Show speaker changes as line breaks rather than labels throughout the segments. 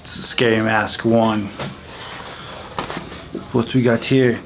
It's a Scary Mask 1. What we got here?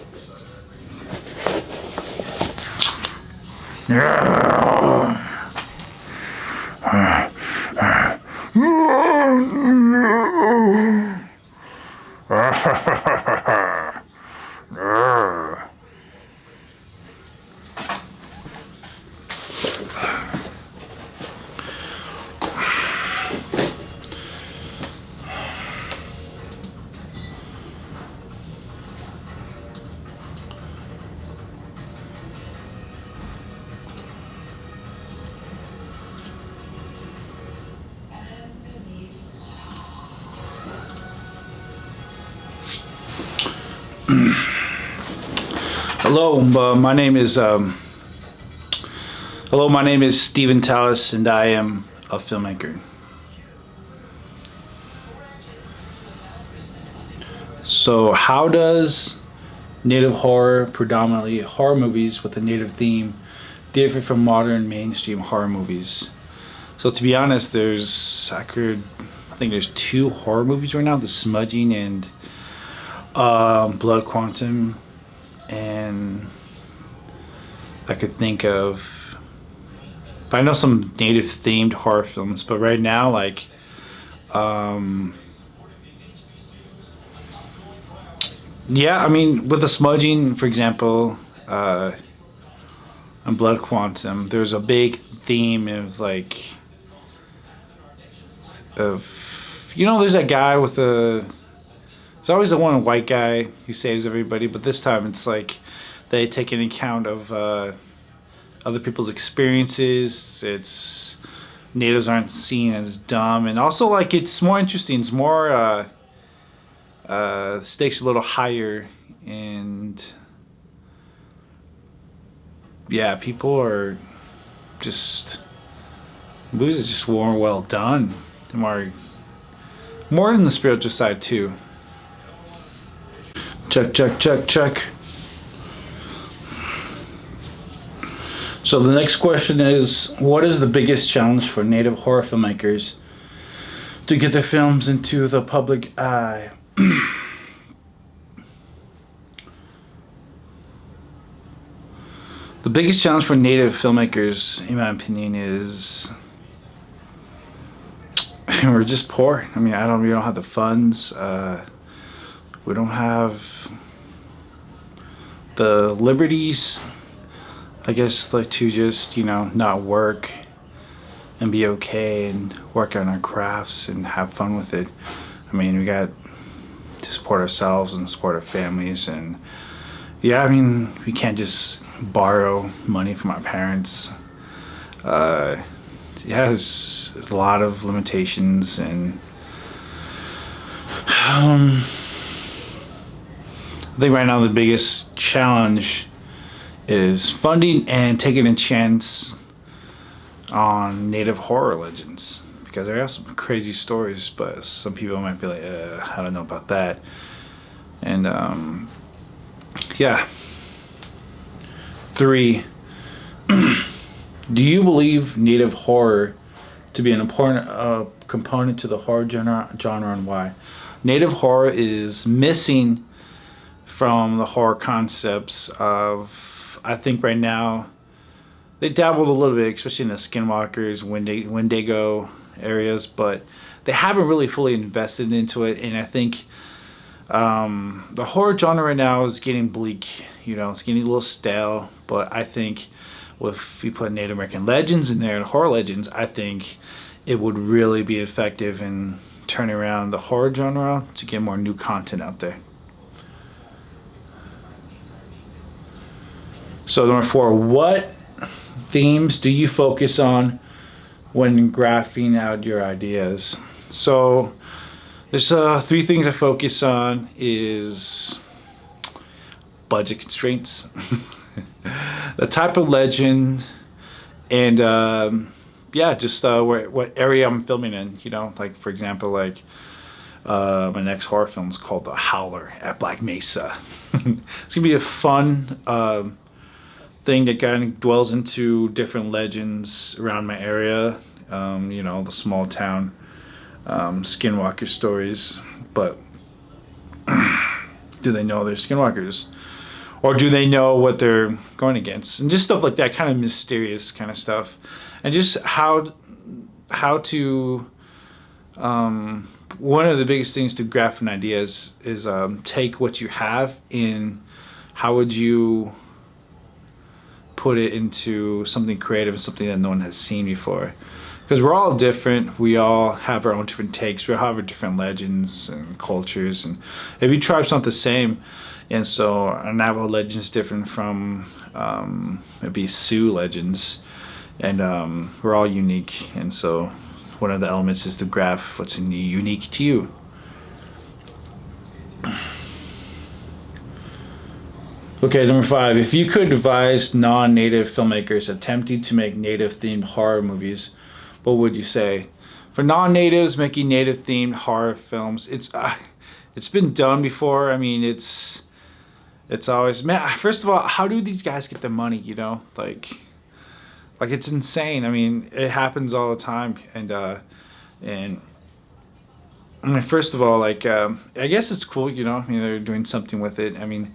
Hello, my name is Steven Tallis, and I am a filmmaker. So, how does native horror, predominantly horror movies with a native theme, differ from modern mainstream horror movies? So, to be honest, I think there's 2 horror movies right now: The Smudging and Blood Quantum. And I could think of, I know some native themed horror films, but right now, like, yeah, I mean, with The Smudging, for example, and Blood Quantum, there's a big theme of, like, there's that guy with the, there's always the one white guy who saves everybody, but this time it's like they take an account of other people's experiences. It's natives aren't seen as dumb, and also, like, it's more interesting. It's more stakes a little higher, and yeah, people are just, movies is just more well done. More than the spiritual side too. Check, check, check, check. So the next question is, what is the biggest challenge for native horror filmmakers to get their films into the public eye? The biggest challenge for native filmmakers, in my opinion, is we're just poor. I mean, we don't have the funds. We don't have the liberties, I guess, like, to just, not work and be okay and work on our crafts and have fun with it. I mean, we got to support ourselves and support our families, and yeah, I mean, we can't just borrow money from our parents. Yeah, there's a lot of limitations, and I think right now the biggest challenge is funding and taking a chance on native horror legends, because there are some crazy stories, but some people might be like, I don't know about that. And yeah. 3, do you believe native horror to be an important component to the horror genre, and why? Native horror is missing from the horror concepts of, I think right now, they dabbled a little bit, especially in the Skinwalkers, Wendigo areas, but they haven't really fully invested into it. And I think the horror genre right now is getting bleak. It's getting a little stale. But I think if you put Native American legends in there and horror legends, I think it would really be effective in turning around the horror genre to get more new content out there. So number 4, what themes do you focus on when graphing out your ideas? So there's 3 things I focus on: is budget constraints, the type of legend, and just what area I'm filming in. Like, for example, like my next horror film is called The Howler at Black Mesa. It's gonna be a fun thing that kind of dwells into different legends around my area. You know, the small town skinwalker stories. But do they know they're skinwalkers? Or do they know what they're going against? And just stuff like that, kind of mysterious kind of stuff. And just how to one of the biggest things to graph an idea is take what you have in how would you put it into something creative, something that no one has seen before. Because we're all different. We all have our own different takes. We all have our different legends and cultures. And every tribe's not the same. And so our Navajo legend is different from maybe Sioux legends. And we're all unique. And so one of the elements is to graph what's unique to you. Okay, number 5. If you could advise non-native filmmakers attempting to make native-themed horror movies, what would you say? For non-natives making native-themed horror films, it's been done before. I mean, it's always, man. First of all, how do these guys get the money? You know, like it's insane. I mean, it happens all the time, and I mean, first of all, like I guess it's cool. You know, I mean, they're doing something with it. I mean.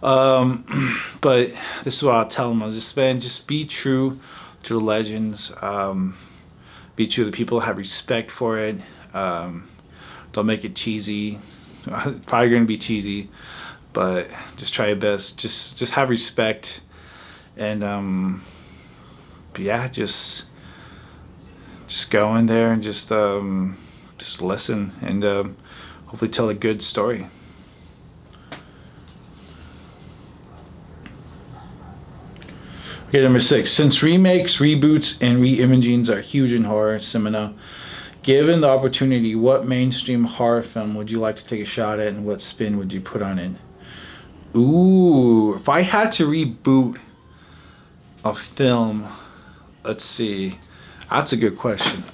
But this is what I'll tell them. I'll just be true to the legends. Be true to the people. Have respect for it. Don't make it cheesy. Probably going to be cheesy, but just try your best. Just have respect, and yeah, just go in there and just listen and hopefully tell a good story. Okay, number 6. Since remakes, reboots, and re-imagings are huge in horror cinema, given the opportunity, what mainstream horror film would you like to take a shot at, and what spin would you put on it? Ooh, if I had to reboot a film, let's see. That's a good question.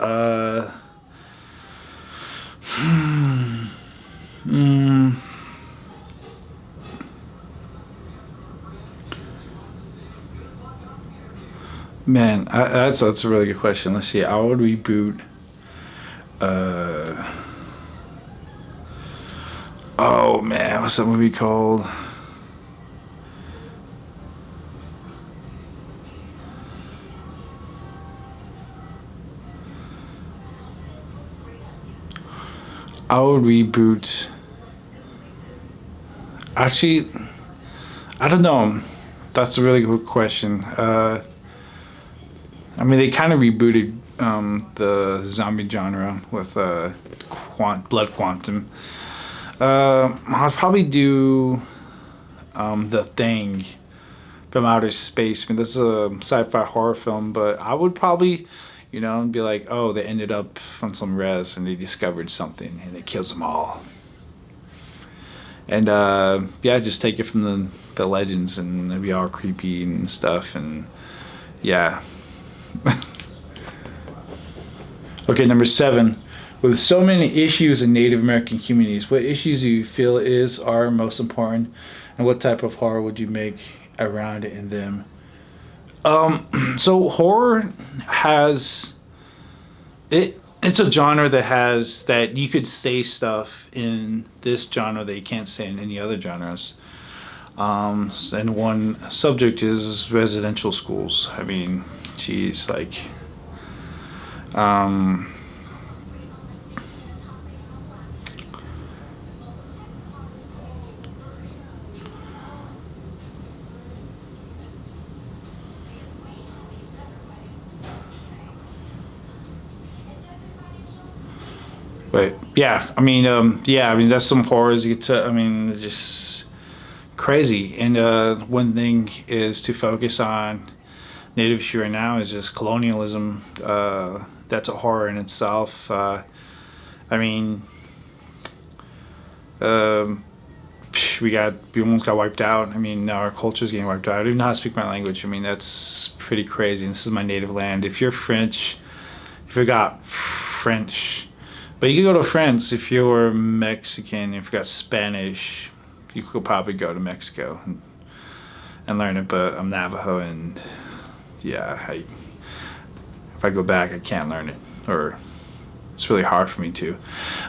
Man, that's a really good question. Let's see. I would reboot. Oh man, what's that movie called? I would reboot. Actually, I don't know. That's a really good question. I mean, they kind of rebooted the zombie genre with Blood Quantum. I'll probably do The Thing from Outer Space. I mean, that's a sci-fi horror film, but I would probably, you know, be like, oh, they ended up on some res and they discovered something and it kills them all. And yeah, just take it from the legends and it'd be all creepy and stuff, and yeah. Okay, number 7. With so many issues in Native American communities, what issues do you feel are most important, and what type of horror would you make around it in them? So horror has it's a genre that you could say stuff in this genre that you can't say in any other genres. And one subject is residential schools. I mean, geez, like, but yeah, I mean, that's some horrors you get to. I mean, it's just crazy. And one thing is to focus on Native issue right now is just colonialism. That's a horror in itself. I mean, we almost got wiped out. I mean, our culture's getting wiped out. I don't even know how to speak my language. I mean, that's pretty crazy. And this is my native land. If you're French, if you got French, but you could go to France. If you're Mexican, if you got Spanish, you could probably go to Mexico. and learn it, but I'm Navajo, and yeah, if I go back, I can't learn it, or it's really hard for me to.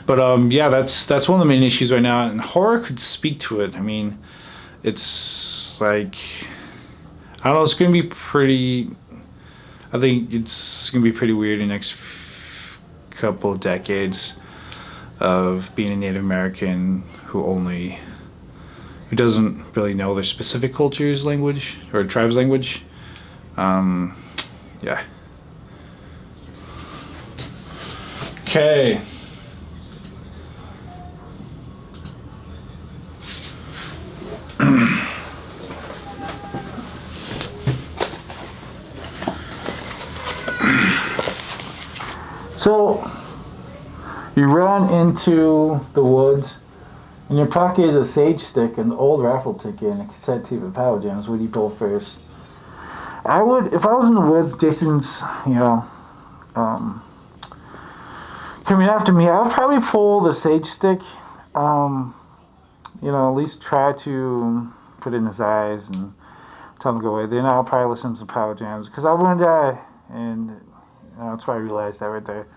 But yeah, that's one of the main issues right now, and horror could speak to it. I mean, it's like, I don't know, it's gonna be pretty. I think it's gonna be pretty weird in the next couple of decades of being a Native American who doesn't really know their specific culture's language or tribe's language. Yeah. Okay. So, you run into the woods, in your pocket is a sage stick, an old raffle ticket, and a cassette tape of Power Jams. What do you pull first? I would, if I was in the woods, Jason's, coming after me, I would probably pull the sage stick, at least try to put it in his eyes and tell him to go away. Then I'll probably listen to some Power Jams, because I want to die, and that's why I realized that right there.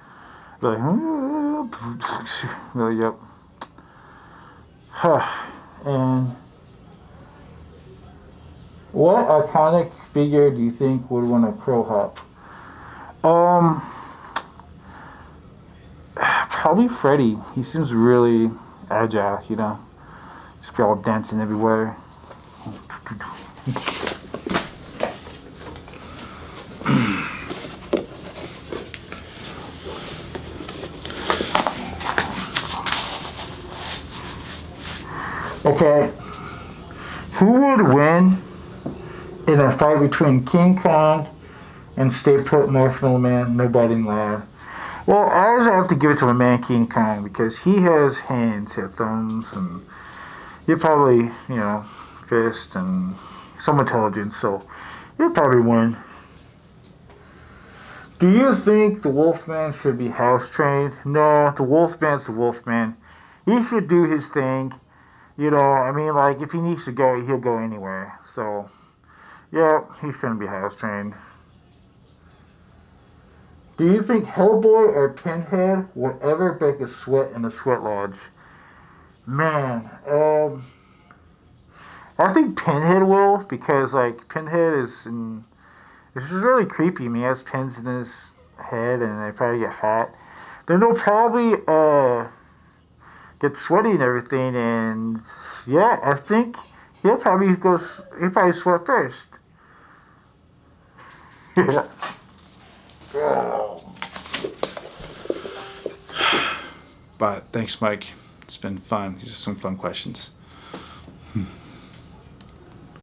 Really, really, yep. And what iconic figure do you think would win a crow hop? Probably Freddy. He seems really agile, Just be all dancing everywhere. Okay, who would win in a fight between King Kong and Stay Put Marshmallow Man, No Biting Loud? Well, I always have to give it to my man King Kong, because he has hands, he has thumbs, and he probably, fist and some intelligence, so he'll probably win. Do you think the Wolfman should be house trained? No, the Wolfman's the Wolfman. He should do his thing. If he needs to go, he'll go anywhere. So, yeah, he shouldn't be house trained. Do you think Hellboy or Pinhead will ever break a sweat in a sweat lodge? Man, I think Pinhead will, because, Pinhead is this is really creepy. I mean, he has pins in his head, and they probably get hot. Then they'll probably, get sweaty and everything, and yeah, I think he'll probably sweat first. Yeah. But thanks, Mike. It's been fun. These are some fun questions.